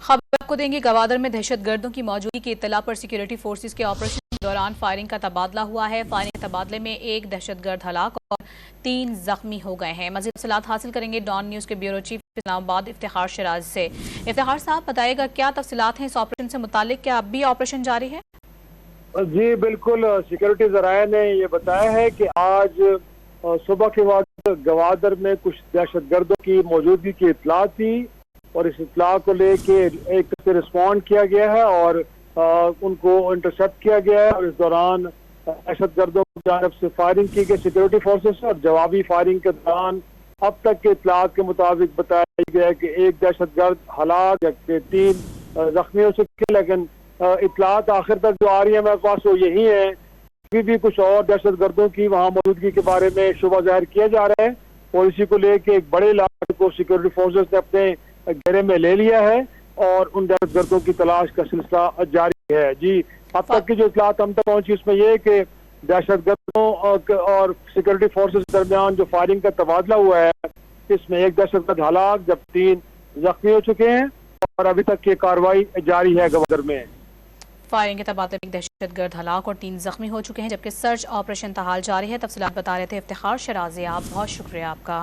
खबर आपको देंगे। गवादर में दहशत गर्दों की मौजूदगी की इत्तला पर सिक्योरिटी फोर्सेस के ऑपरेशन के दौरान फायरिंग का तबादला हुआ है। फायरिंग के तबादले में एक दहशत गर्द हलाक और 3 जख्मी हो गए हैं। मज़ीद तफसीलात हासिल करेंगे डॉन न्यूज़ के ब्यूरो चीफ इस्लामाबाद इफ्तिखार शिराज से। इफ्तिखार साहब, बताइएगा क्या तफसीलात हैं इस ऑपरेशन से मुतालिक, क्या अब भी ऑपरेशन जारी है? जी बिल्कुल, सिक्योरिटी ज़राया ने ये बताया है कि आज सुबह के वक्त गवादर में कुछ दहशत गर्दों की मौजूदगी की इत्तला थी और इस इत्तला को लेके एक से रिस्पॉन्ड किया गया है और उनको इंटरसेप्ट किया गया है। और इस दौरान दहशत गर्दों की जानब से फायरिंग की गई सिक्योरिटी फोर्सेस और जवाबी फायरिंग के दौरान अब तक के इत्तलात के मुताबिक बताया गया है कि एक दहशत गर्द हलाक जबकि 3 जख्मी हो चुके। लेकिन इत्तलात आखिर तक जो आ रही है मेरे पास वो यही है, अभी भी कुछ और दहशत गर्दों की वहाँ मौजूदगी के बारे में शुबा जाहिर किया जा रहा है और इसी को लेकर एक बड़े इलाके को सिक्योरिटी फोर्सेस ने अपने घेरे में ले लिया है और उन दहशत गर्दों की तलाश का सिलसिला जारी है। जी, अब तक की जो इत्तलात हम तक पहुंची उसमें यह है कि दहशत गर्दों और सिक्योरिटी फोर्सेस के दरमियान जो फायरिंग का तबादला हुआ है इसमें एक दहशत गर्द हलाक जब 3 जख्मी हो चुके हैं और अभी तक की कार्रवाई जारी है गवादर में। फायरिंग के तबादले में एक दहशत गर्द हलाक और 3 जख्मी हो चुके हैं जबकि सर्च ऑपरेशन ताहाल जारी है। तफसीलात बता रहे थे इफ्तिखार शिराजी। आप बहुत शुक्रिया आपका।